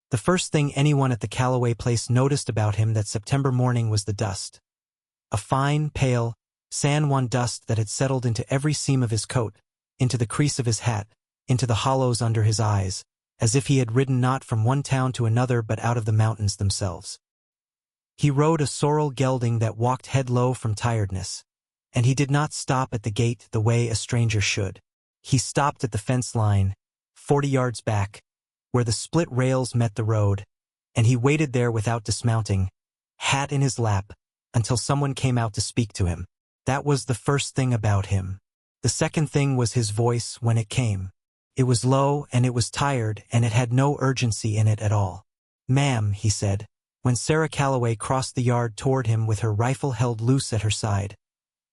The first thing anyone at the Callaway place noticed about him that September morning was the dust. A fine, pale, San Juan dust that had settled into every seam of his coat, into the crease of his hat, into the hollows under his eyes, as if he had ridden not from one town to another but out of the mountains themselves. He rode a sorrel gelding that walked head low from tiredness, and he did not stop at the gate the way a stranger should. He stopped at the fence line, 40 yards back, where the split rails met the road, and he waited there without dismounting, hat in his lap, until someone came out to speak to him. That was the first thing about him. The second thing was his voice when it came. It was low and it was tired and it had no urgency in it at all. "Ma'am," he said, when Sarah Callaway crossed the yard toward him with her rifle held loose at her side.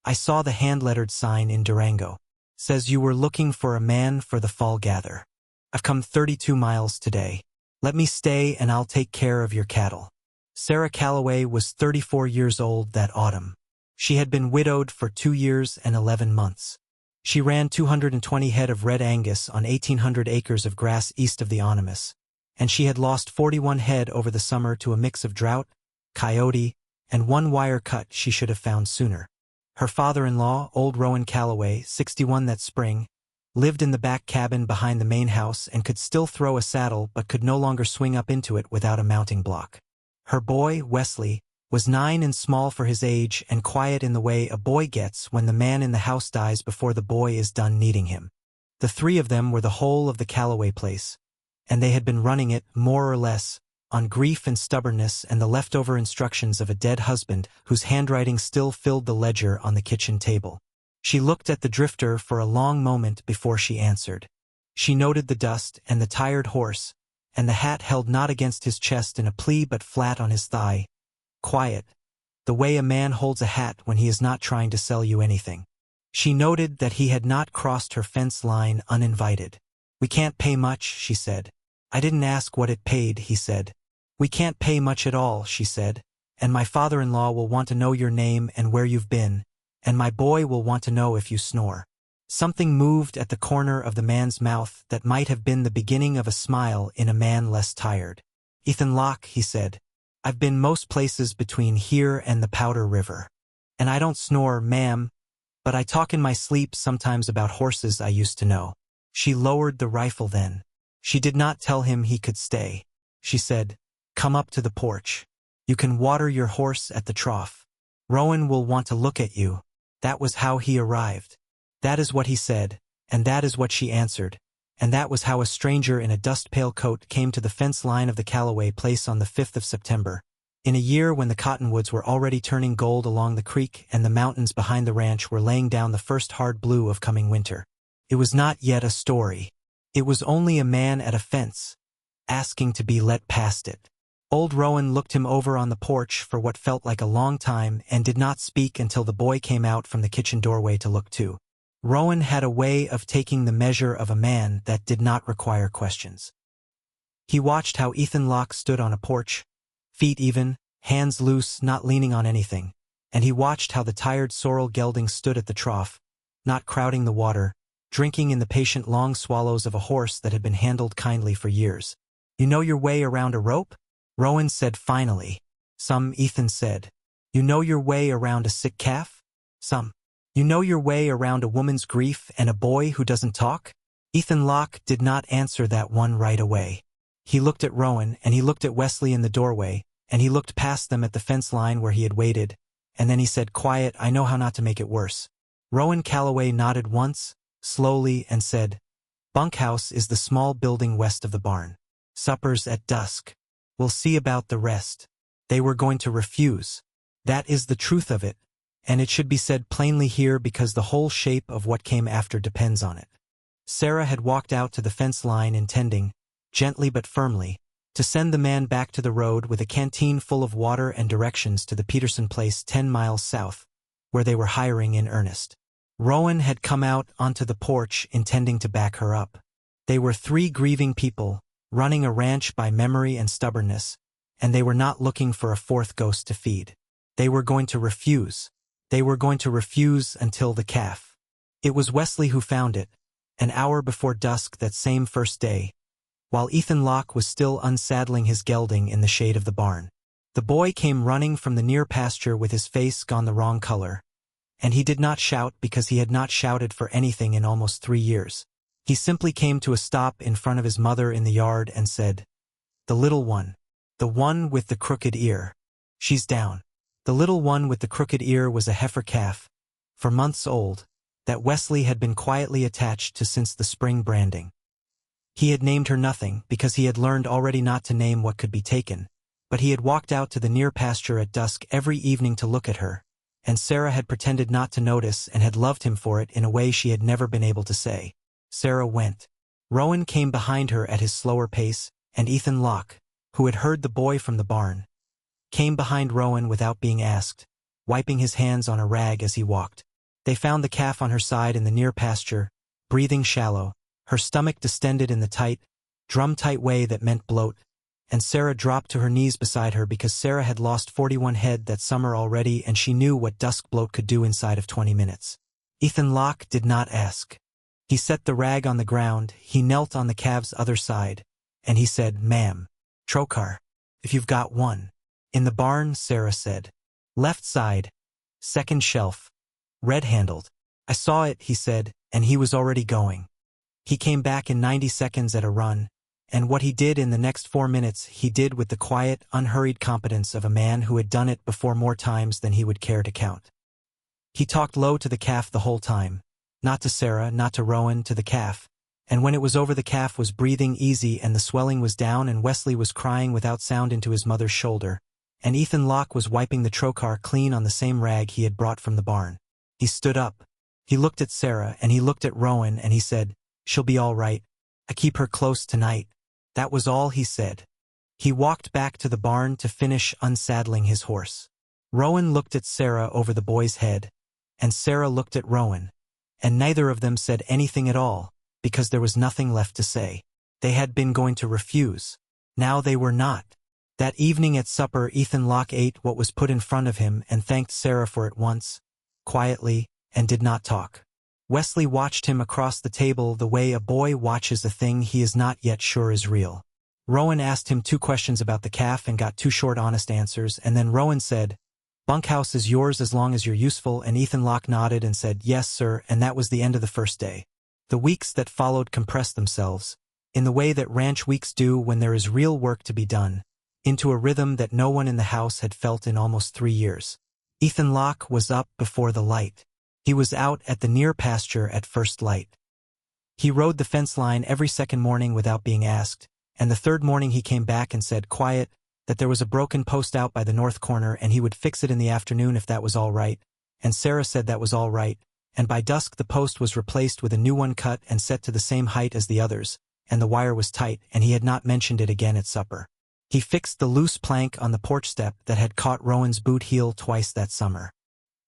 "I saw the hand-lettered sign in Durango. Says you were looking for a man for the fall gather. I've come 32 miles today. Let me stay and I'll take care of your cattle." Sarah Callaway was 34 years old that autumn. She had been widowed for 2 years and 11 months. She ran 220 head of red Angus on 1,800 acres of grass east of the Animas, and she had lost 41 head over the summer to a mix of drought, coyote, and one wire cut she should have found sooner. Her father-in-law, old Rowan Callaway, 61 that spring, lived in the back cabin behind the main house and could still throw a saddle but could no longer swing up into it without a mounting block. Her boy, Wesley, was 9 and small for his age and quiet in the way a boy gets when the man in the house dies before the boy is done needing him. The three of them were the whole of the Callaway place, and they had been running it, more or less, on grief and stubbornness and the leftover instructions of a dead husband whose handwriting still filled the ledger on the kitchen table. She looked at the drifter for a long moment before she answered. She noted the dust and the tired horse, and the hat held not against his chest in a plea but flat on his thigh. Quiet, the way a man holds a hat when he is not trying to sell you anything. She noted that he had not crossed her fence line uninvited. "We can't pay much," she said. "I didn't ask what it paid," he said. "We can't pay much at all," she said, "and my father-in-law will want to know your name and where you've been, and my boy will want to know if you snore." Something moved at the corner of the man's mouth that might have been the beginning of a smile in a man less tired. "Ethan Locke," he said. "I've been most places between here and the Powder River. And I don't snore, ma'am, but I talk in my sleep sometimes about horses I used to know." She lowered the rifle then. She did not tell him he could stay. She said, "Come up to the porch. You can water your horse at the trough. Rowan will want to look at you." That was how he arrived. That is what he said, and that is what she answered, and that was how a stranger in a dust-pale coat came to the fence line of the Callaway place on the 5th of September, in a year when the cottonwoods were already turning gold along the creek and the mountains behind the ranch were laying down the first hard blue of coming winter. It was not yet a story. It was only a man at a fence, asking to be let past it. Old Rowan looked him over on the porch for what felt like a long time and did not speak until the boy came out from the kitchen doorway to look too. Rowan had a way of taking the measure of a man that did not require questions. He watched how Ethan Locke stood on a porch, feet even, hands loose, not leaning on anything, and he watched how the tired sorrel gelding stood at the trough, not crowding the water, drinking in the patient long swallows of a horse that had been handled kindly for years. "You know your way around a rope?" Rowan said finally. "Some," Ethan said. "You know your way around a sick calf?" "Some." "You know your way around a woman's grief and a boy who doesn't talk?" Ethan Locke did not answer that one right away. He looked at Rowan, and he looked at Wesley in the doorway, and he looked past them at the fence line where he had waited, and then he said, "Quiet, I know how not to make it worse." Rowan Callaway nodded once, slowly, and said, "Bunkhouse is the small building west of the barn. Supper's at dusk. We'll see about the rest." They were going to refuse. That is the truth of it, and it should be said plainly here because the whole shape of what came after depends on it. Sarah had walked out to the fence line intending, gently but firmly, to send the man back to the road with a canteen full of water and directions to the Peterson place 10 miles south, where they were hiring in earnest. Rowan had come out onto the porch intending to back her up. They were 3 grieving people, running a ranch by memory and stubbornness, and they were not looking for a 4th ghost to feed. They were going to refuse. They were going to refuse until the calf. It was Wesley who found it, an hour before dusk that same first day, while Ethan Locke was still unsaddling his gelding in the shade of the barn. The boy came running from the near pasture with his face gone the wrong color. And he did not shout because he had not shouted for anything in almost 3 years. He simply came to a stop in front of his mother in the yard and said, "The little one. The one with the crooked ear. She's down." The little one with the crooked ear was a heifer calf, for months old, that Wesley had been quietly attached to since the spring branding. He had named her nothing because he had learned already not to name what could be taken, but he had walked out to the near pasture at dusk every evening to look at her, and Sarah had pretended not to notice and had loved him for it in a way she had never been able to say. Sarah went. Rowan came behind her at his slower pace, and Ethan Locke, who had heard the boy from the barn, came behind Rowan without being asked, wiping his hands on a rag as he walked. They found the calf on her side in the near pasture, breathing shallow, her stomach distended in the tight, drum-tight way that meant bloat, and Sarah dropped to her knees beside her because Sarah had lost 41 head that summer already and she knew what dusk bloat could do inside of 20 minutes. Ethan Locke did not ask. He set the rag on the ground, he knelt on the calf's other side, and he said, "Ma'am, trocar, if you've got one." "In the barn," Sarah said. "Left side, second shelf, red-handled." "I saw it," he said, and he was already going. He came back in 90 seconds at a run, and what he did in the next 4 minutes he did with the quiet, unhurried competence of a man who had done it before more times than he would care to count. He talked low to the calf the whole time, not to Sarah, not to Rowan, to the calf, and when it was over the calf was breathing easy and the swelling was down and Wesley was crying without sound into his mother's shoulder, and Ethan Locke was wiping the trocar clean on the same rag he had brought from the barn. He stood up. He looked at Sarah and he looked at Rowan and he said, "She'll be all right. I keep her close tonight." That was all he said. He walked back to the barn to finish unsaddling his horse. Rowan looked at Sarah over the boy's head, and Sarah looked at Rowan, and neither of them said anything at all, because there was nothing left to say. They had been going to refuse. Now they were not. That evening at supper Ethan Locke ate what was put in front of him and thanked Sarah for it once, quietly, and did not talk. Wesley watched him across the table the way a boy watches a thing he is not yet sure is real. Rowan asked him 2 questions about the calf and got 2 short honest answers, and then Rowan said, "Bunkhouse is yours as long as you're useful," and Ethan Locke nodded and said, "Yes, sir," and that was the end of the first day. The weeks that followed compressed themselves, in the way that ranch weeks do when there is real work to be done, into a rhythm that no one in the house had felt in almost 3 years. Ethan Locke was up before the light. He was out at the near pasture at first light. He rode the fence line every second morning without being asked, and the third morning he came back and said, quiet, that there was a broken post out by the north corner and he would fix it in the afternoon if that was all right, and Sarah said that was all right, and by dusk the post was replaced with a new one cut and set to the same height as the others, and the wire was tight, and he had not mentioned it again at supper. He fixed the loose plank on the porch step that had caught Rowan's boot heel twice that summer.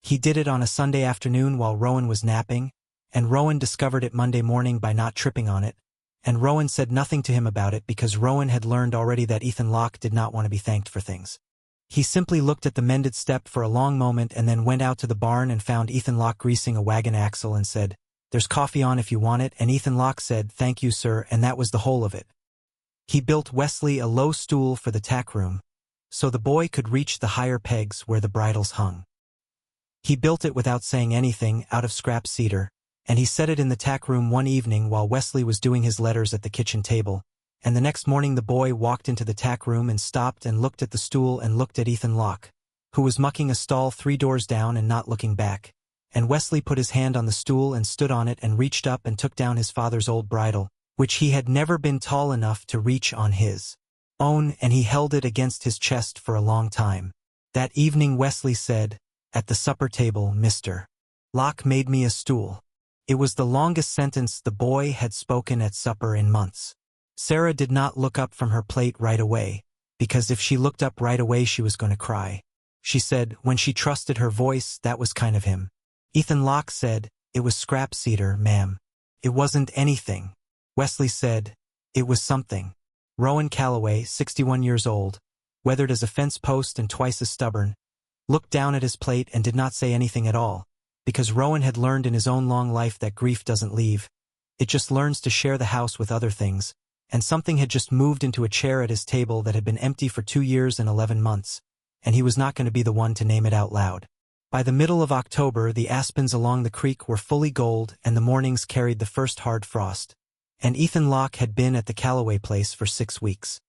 He did it on a Sunday afternoon while Rowan was napping, and Rowan discovered it Monday morning by not tripping on it, and Rowan said nothing to him about it because Rowan had learned already that Ethan Locke did not want to be thanked for things. He simply looked at the mended step for a long moment and then went out to the barn and found Ethan Locke greasing a wagon axle and said, "There's coffee on if you want it," and Ethan Locke said, "Thank you, sir," and that was the whole of it. He built Wesley a low stool for the tack room, so the boy could reach the higher pegs where the bridles hung. He built it without saying anything, out of scrap cedar, and he set it in the tack room one evening while Wesley was doing his letters at the kitchen table, and the next morning the boy walked into the tack room and stopped and looked at the stool and looked at Ethan Locke, who was mucking a stall 3 doors down and not looking back, and Wesley put his hand on the stool and stood on it and reached up and took down his father's old bridle, which he had never been tall enough to reach on his own, and he held it against his chest for a long time. That evening Wesley said, at the supper table, "Mr. Locke made me a stool." It was the longest sentence the boy had spoken at supper in months. Sarah did not look up from her plate right away, because if she looked up right away she was going to cry. She said, when she trusted her voice, that was kind of him. Ethan Locke said, "It was scrap cedar, ma'am. It wasn't anything." Wesley said, "It was something." Rowan Callaway, 61 years old, weathered as a fence post and twice as stubborn, looked down at his plate and did not say anything at all, because Rowan had learned in his own long life that grief doesn't leave, it just learns to share the house with other things, and something had just moved into a chair at his table that had been empty for 2 years and 11 months, and he was not going to be the one to name it out loud. By the middle of October, the aspens along the creek were fully gold, and the mornings carried the first hard frost. And Ethan Locke had been at the Callaway place for 6 weeks.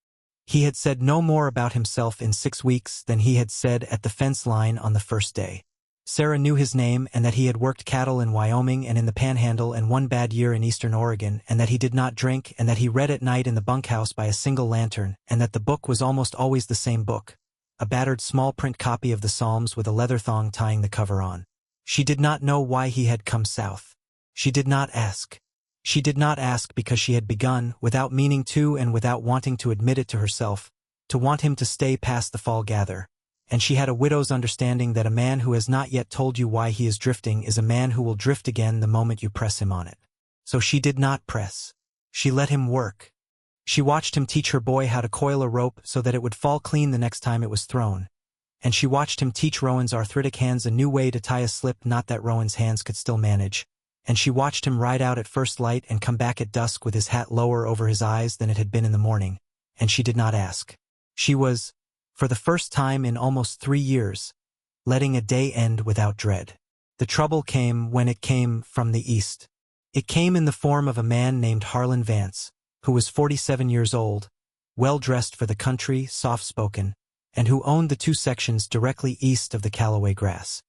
He had said no more about himself in 6 weeks than he had said at the fence line on the first day. Sarah knew his name, and that he had worked cattle in Wyoming and in the Panhandle and 1 bad year in eastern Oregon, and that he did not drink, and that he read at night in the bunkhouse by a single lantern, and that the book was almost always the same book, a battered small print copy of the Psalms with a leather thong tying the cover on. She did not know why he had come south. She did not ask. She did not ask because she had begun, without meaning to and without wanting to admit it to herself, to want him to stay past the fall gather. And she had a widow's understanding that a man who has not yet told you why he is drifting is a man who will drift again the moment you press him on it. So she did not press. She let him work. She watched him teach her boy how to coil a rope so that it would fall clean the next time it was thrown. And she watched him teach Rowan's arthritic hands a new way to tie a slip knot that Rowan's hands could still manage. And she watched him ride out at first light and come back at dusk with his hat lower over his eyes than it had been in the morning. And she did not ask. She was, for the first time in almost 3 years, letting a day end without dread. The trouble came when it came from the east. It came in the form of a man named Harlan Vance, who was 47 years old, well-dressed for the country, soft-spoken, and who owned the 2 sections directly east of the Callaway grass.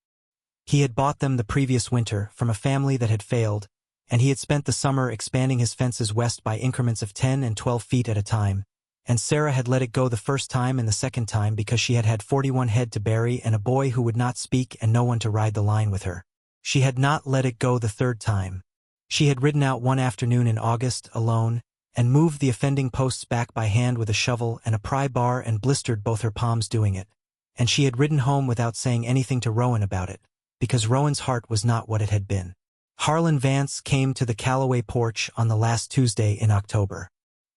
He had bought them the previous winter from a family that had failed, and he had spent the summer expanding his fences west by increments of 10 and 12 feet at a time. And Sarah had let it go the first time and the second time because she had had 41 head to bury and a boy who would not speak and no one to ride the line with her. She had not let it go the third time. She had ridden out one afternoon in August, alone, and moved the offending posts back by hand with a shovel and a pry bar and blistered both her palms doing it. And she had ridden home without saying anything to Rowan about it, because Rowan's heart was not what it had been. Harlan Vance came to the Callaway porch on the last Tuesday in October.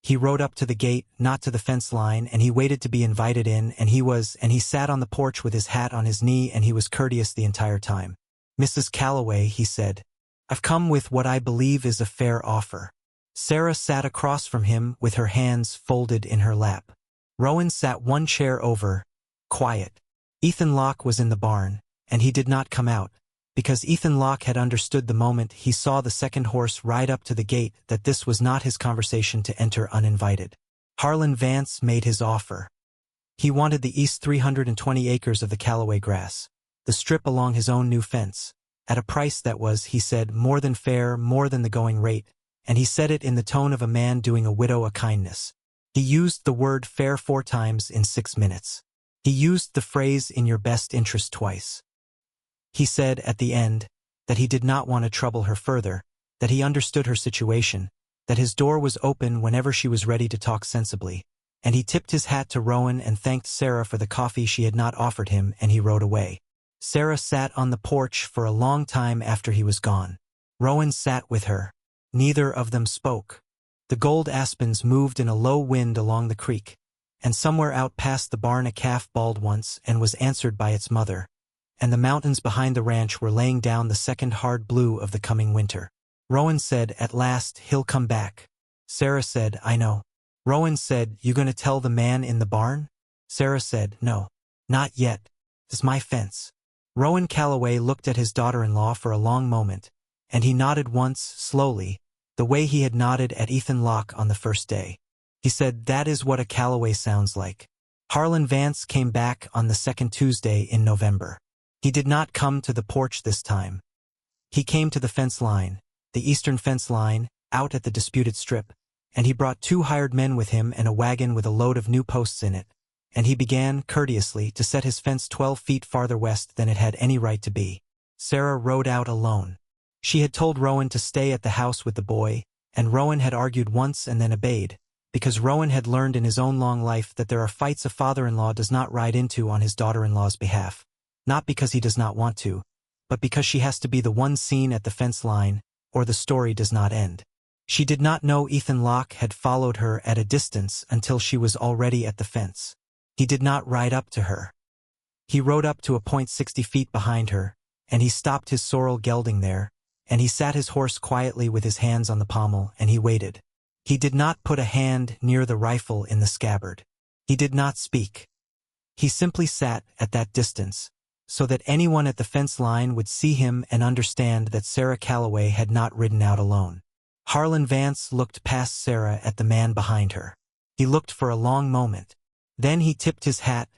He rode up to the gate, not to the fence line, and he waited to be invited in, and he sat on the porch with his hat on his knee, and he was courteous the entire time. "Mrs. Callaway," he said, "I've come with what I believe is a fair offer." Sarah sat across from him with her hands folded in her lap. Rowan sat 1 chair over, quiet. Ethan Locke was in the barn, and he did not come out, because Ethan Locke had understood the moment he saw the second horse ride up to the gate that this was not his conversation to enter uninvited. Harlan Vance made his offer. He wanted the east 320 acres of the Callaway grass, the strip along his own new fence, at a price that was, he said, more than fair, more than the going rate, and he said it in the tone of a man doing a widow a kindness. He used the word fair 4 times in 6 minutes. He used the phrase in your best interest twice. He said at the end that he did not want to trouble her further, that he understood her situation, that his door was open whenever she was ready to talk sensibly, and he tipped his hat to Rowan and thanked Sarah for the coffee she had not offered him, and he rode away. Sarah sat on the porch for a long time after he was gone. Rowan sat with her. Neither of them spoke. The gold aspens moved in a low wind along the creek, and somewhere out past the barn a calf bawled once and was answered by its mother. And the mountains behind the ranch were laying down the second hard blue of the coming winter. Rowan said, "At last, he'll come back." Sarah said, "I know." Rowan said, "You gonna tell the man in the barn?" Sarah said, "No. Not yet. It's my fence." Rowan Callaway looked at his daughter-in-law for a long moment, and he nodded once, slowly, the way he had nodded at Ethan Locke on the first day. He said, "That is what a Callaway sounds like." Harlan Vance came back on the second Tuesday in November. He did not come to the porch this time. He came to the fence line, the eastern fence line, out at the disputed strip, and he brought 2 hired men with him and a wagon with a load of new posts in it, and he began, courteously, to set his fence 12 feet farther west than it had any right to be. Sarah rode out alone. She had told Rowan to stay at the house with the boy, and Rowan had argued once and then obeyed, because Rowan had learned in his own long life that there are fights a father-in-law does not ride into on his daughter-in-law's behalf. Not because he does not want to, but because she has to be the one seen at the fence line, or the story does not end. She did not know Ethan Locke had followed her at a distance until she was already at the fence. He did not ride up to her. He rode up to a point 60 feet behind her, and he stopped his sorrel gelding there, and he sat his horse quietly with his hands on the pommel, and he waited. He did not put a hand near the rifle in the scabbard. He did not speak. He simply sat at that distance, so that anyone at the fence line would see him and understand that Sarah Callaway had not ridden out alone. Harlan Vance looked past Sarah at the man behind her. He looked for a long moment. Then he tipped his hat,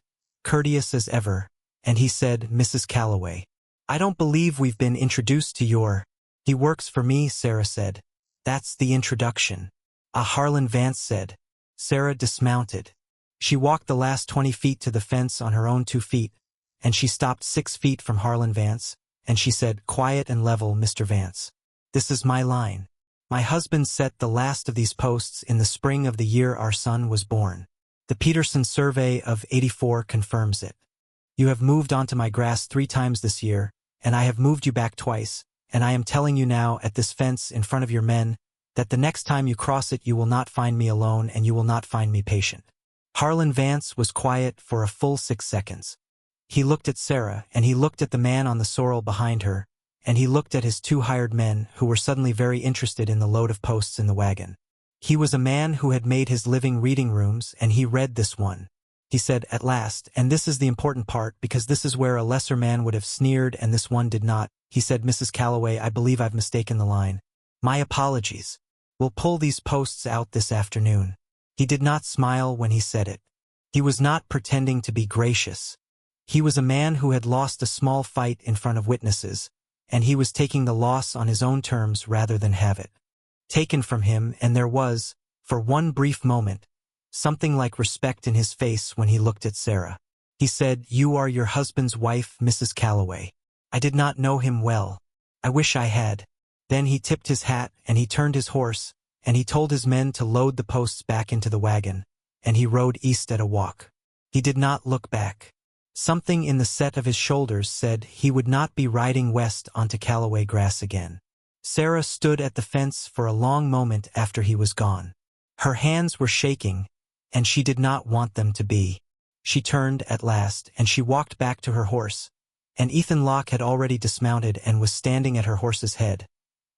courteous as ever, and he said, "Mrs. Callaway, I don't believe we've been introduced to your—" "He works for me," Sarah said. "That's the introduction." Harlan Vance said. Sarah dismounted. She walked the last 20 feet to the fence on her own 2 feet, and she stopped 6 feet from Harlan Vance, and she said, "Quiet and level, Mr. Vance. This is my line. My husband set the last of these posts in the spring of the year our son was born. The Peterson survey of '84 confirms it. You have moved onto my grass 3 times this year, and I have moved you back twice, and I am telling you now at this fence in front of your men that the next time you cross it you will not find me alone and you will not find me patient." Harlan Vance was quiet for a full 6 seconds. He looked at Sarah, and he looked at the man on the sorrel behind her, and he looked at his 2 hired men who were suddenly very interested in the load of posts in the wagon. He was a man who had made his living reading rooms, and he read this one. He said at last, and this is the important part because this is where a lesser man would have sneered and this one did not, he said, "Mrs. Callaway, I believe I've mistaken the line. My apologies. We'll pull these posts out this afternoon." He did not smile when he said it. He was not pretending to be gracious. He was a man who had lost a small fight in front of witnesses, and he was taking the loss on his own terms rather than have it taken from him, and there was, for one brief moment, something like respect in his face when he looked at Sarah. He said, "You are your husband's wife, Mrs. Callaway. I did not know him well. I wish I had." Then he tipped his hat, and he turned his horse, and he told his men to load the posts back into the wagon, and he rode east at a walk. He did not look back. Something in the set of his shoulders said he would not be riding west onto Callaway grass again. Sarah stood at the fence for a long moment after he was gone. Her hands were shaking, and she did not want them to be. She turned at last, and she walked back to her horse, and Ethan Locke had already dismounted and was standing at her horse's head,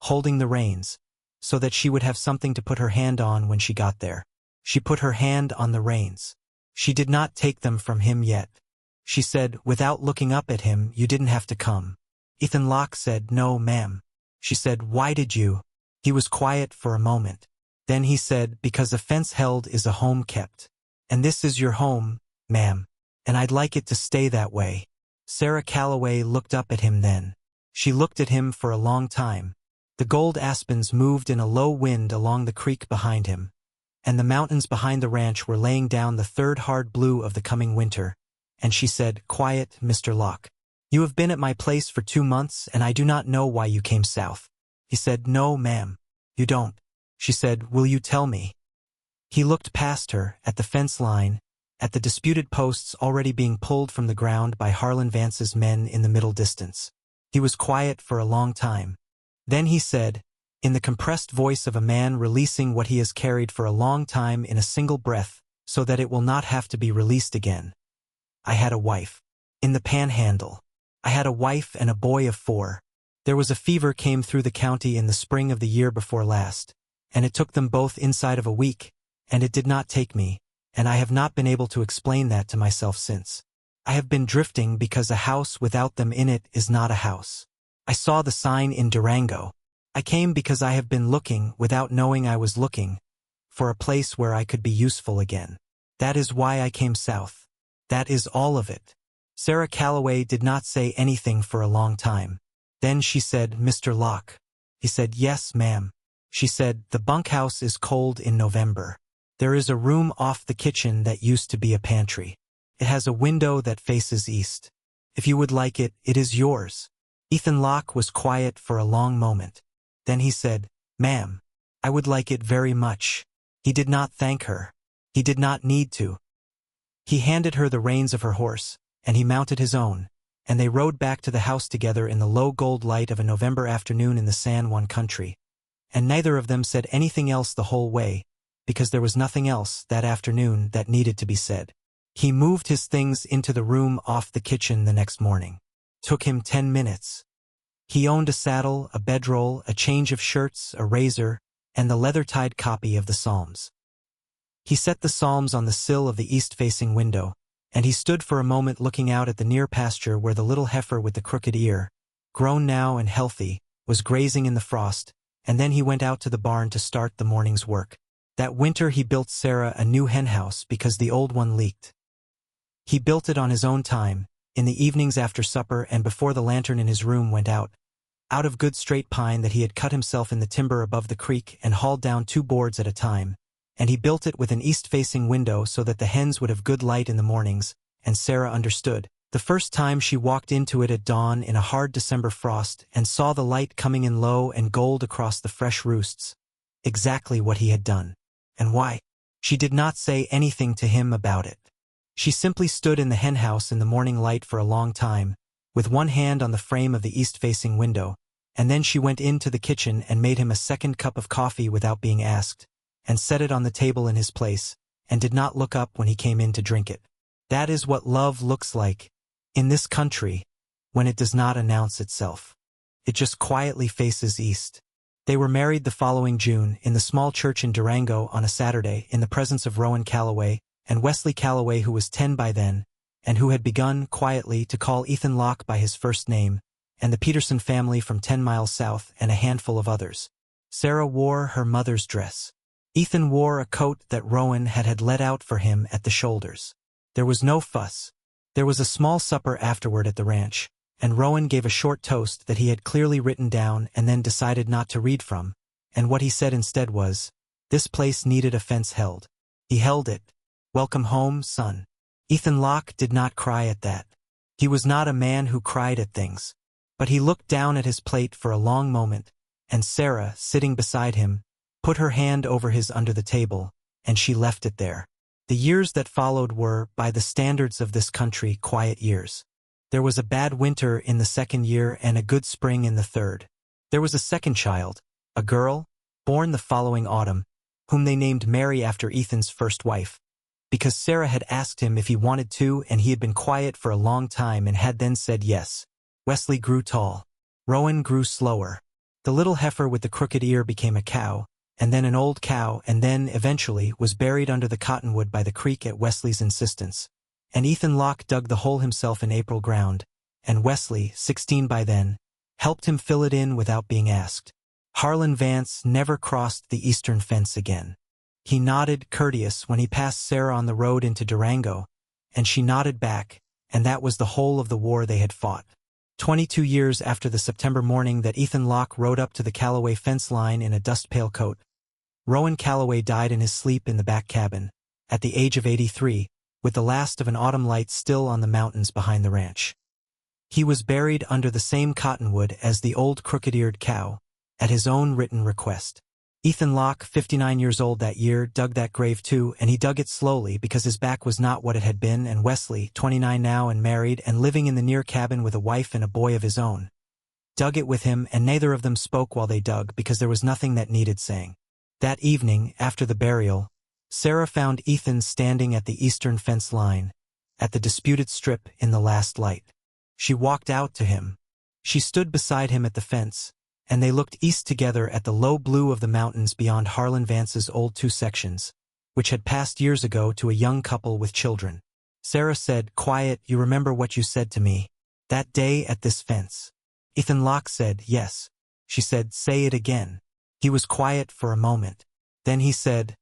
holding the reins, so that she would have something to put her hand on when she got there. She put her hand on the reins. She did not take them from him yet. She said, without looking up at him, "You didn't have to come." Ethan Locke said, "No, ma'am." She said, "Why did you?" He was quiet for a moment. Then he said, "Because a fence held is a home kept. And this is your home, ma'am. And I'd like it to stay that way." Sarah Callaway looked up at him then. She looked at him for a long time. The gold aspens moved in a low wind along the creek behind him, and the mountains behind the ranch were laying down the third hard blue of the coming winter, and she said, "Quiet, Mr. Locke. You have been at my place for 2 months, and I do not know why you came south." He said, "No, ma'am, you don't." She said, "Will you tell me?" He looked past her, at the fence line, at the disputed posts already being pulled from the ground by Harlan Vance's men in the middle distance. He was quiet for a long time. Then he said, in the compressed voice of a man releasing what he has carried for a long time in a single breath, so that it will not have to be released again, "I had a wife. In the Panhandle. I had a wife and a boy of 4. There was a fever came through the county in the spring of the year before last, and it took them both inside of a week, and it did not take me, and I have not been able to explain that to myself since. I have been drifting because a house without them in it is not a house. I saw the sign in Durango. I came because I have been looking, without knowing I was looking, for a place where I could be useful again. That is why I came south. That is all of it." Sarah Callaway did not say anything for a long time. Then she said, "Mr. Locke." He said, "Yes, ma'am." She said, "The bunkhouse is cold in November. There is a room off the kitchen that used to be a pantry. It has a window that faces east. If you would like it, it is yours." Ethan Locke was quiet for a long moment. Then he said, "Ma'am, I would like it very much." He did not thank her. He did not need to. He handed her the reins of her horse, and he mounted his own, and they rode back to the house together in the low gold light of a November afternoon in the San Juan country. And neither of them said anything else the whole way, because there was nothing else that afternoon that needed to be said. He moved his things into the room off the kitchen the next morning. Took him 10 minutes. He owned a saddle, a bedroll, a change of shirts, a razor, and the leather-tied copy of the Psalms. He set the Psalms on the sill of the east-facing window, and he stood for a moment looking out at the near pasture where the little heifer with the crooked ear, grown now and healthy, was grazing in the frost, and then he went out to the barn to start the morning's work. That winter he built Sarah a new henhouse because the old one leaked. He built it on his own time, in the evenings after supper and before the lantern in his room went out of good straight pine that he had cut himself in the timber above the creek and hauled down 2 boards at a time, and he built it with an east-facing window so that the hens would have good light in the mornings, and Sarah understood. The first time she walked into it at dawn in a hard December frost and saw the light coming in low and gold across the fresh roosts, exactly what he had done. And why? She did not say anything to him about it. She simply stood in the henhouse in the morning light for a long time, with one hand on the frame of the east-facing window, and then she went into the kitchen and made him a second cup of coffee without being asked, and set it on the table in his place, and did not look up when he came in to drink it. That is what love looks like, in this country, when it does not announce itself. It just quietly faces east. They were married the following June in the small church in Durango on a Saturday in the presence of Rowan Callaway and Wesley Callaway, who was 10 by then, and who had begun, quietly, to call Ethan Locke by his first name, and the Peterson family from 10 miles south and a handful of others. Sarah wore her mother's dress. Ethan wore a coat that Rowan had let out for him at the shoulders. There was no fuss. There was a small supper afterward at the ranch, and Rowan gave a short toast that he had clearly written down and then decided not to read from, and what he said instead was, "This place needed a fence held." He held it. "Welcome home, son." Ethan Locke did not cry at that. He was not a man who cried at things. But he looked down at his plate for a long moment, and Sarah, sitting beside him, put her hand over his under the table, and she left it there. The years that followed were, by the standards of this country, quiet years. There was a bad winter in the second year and a good spring in the third. There was a second child, a girl, born the following autumn, whom they named Mary after Ethan's first wife, because Sarah had asked him if he wanted to, and he had been quiet for a long time and had then said yes. Wesley grew tall. Rowan grew slower. The little heifer with the crooked ear became a cow, and then an old cow, and then, eventually, was buried under the cottonwood by the creek at Wesley's insistence. And Ethan Locke dug the hole himself in April ground, and Wesley, 16 by then, helped him fill it in without being asked. Harlan Vance never crossed the eastern fence again. He nodded, courteous, when he passed Sarah on the road into Durango, and she nodded back, and that was the whole of the war they had fought. 22 years after the September morning that Ethan Locke rode up to the Callaway fence line in a dust-pale coat, Rowan Callaway died in his sleep in the back cabin, at the age of 83, with the last of an autumn light still on the mountains behind the ranch. He was buried under the same cottonwood as the old crooked-eared cow, at his own written request. Ethan Locke, 59 years old that year, dug that grave too, and he dug it slowly because his back was not what it had been, and Wesley, 29 now and married and living in the near cabin with a wife and a boy of his own, dug it with him, and neither of them spoke while they dug because there was nothing that needed saying. That evening, after the burial, Sarah found Ethan standing at the eastern fence line, at the disputed strip in the last light. She walked out to him. She stood beside him at the fence, and they looked east together at the low blue of the mountains beyond Harlan Vance's old 2 sections, which had passed years ago to a young couple with children. Sarah said, "Quiet, you remember what you said to me that day at this fence?" Ethan Locke said, "Yes." She said, "Say it again." He was quiet for a moment. Then he said,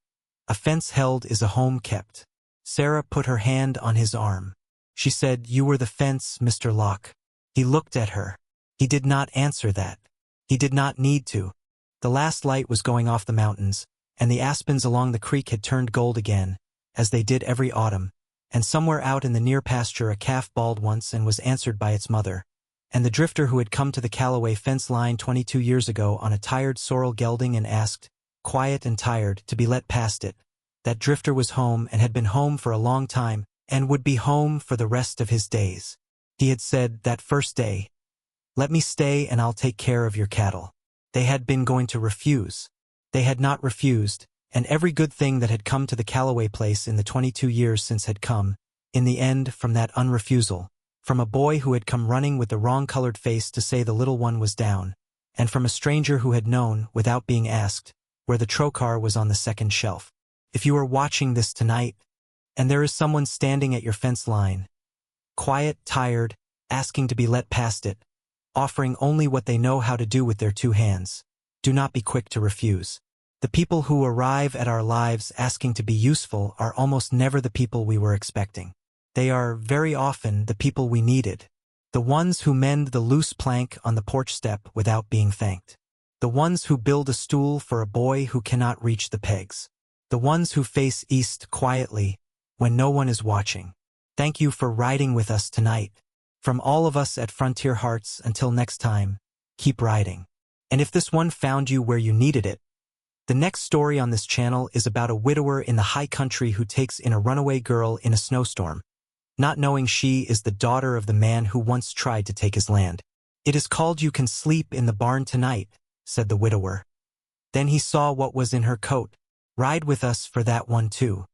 "A fence held is a home kept." Sarah put her hand on his arm. She said, "You were the fence, Mr. Locke." He looked at her. He did not answer that. He did not need to. The last light was going off the mountains, and the aspens along the creek had turned gold again, as they did every autumn, and somewhere out in the near pasture a calf bawled once and was answered by its mother, and the drifter who had come to the Callaway fence line 22 years ago on a tired sorrel gelding and asked, quiet and tired, to be let past it, that drifter was home and had been home for a long time, and would be home for the rest of his days. He had said that first day, "Let me stay and I'll take care of your cattle." They had been going to refuse. They had not refused, and every good thing that had come to the Callaway place in the 22 years since had come, in the end, from that unrefusal, from a boy who had come running with the wrong-colored face to say the little one was down, and from a stranger who had known, without being asked, where the trocar was on the second shelf. If you are watching this tonight, and there is someone standing at your fence line, quiet, tired, asking to be let past it, offering only what they know how to do with their two hands, do not be quick to refuse. The people who arrive at our lives asking to be useful are almost never the people we were expecting. They are, very often, the people we needed. The ones who mend the loose plank on the porch step without being thanked. The ones who build a stool for a boy who cannot reach the pegs. The ones who face east quietly when no one is watching. Thank you for riding with us tonight. From all of us at Frontier Hearts, until next time, keep riding. And if this one found you where you needed it, the next story on this channel is about a widower in the high country who takes in a runaway girl in a snowstorm, not knowing she is the daughter of the man who once tried to take his land. It is called You Can Sleep in the Barn Tonight, said the widower. Then he saw what was in her coat. Ride with us for that one too.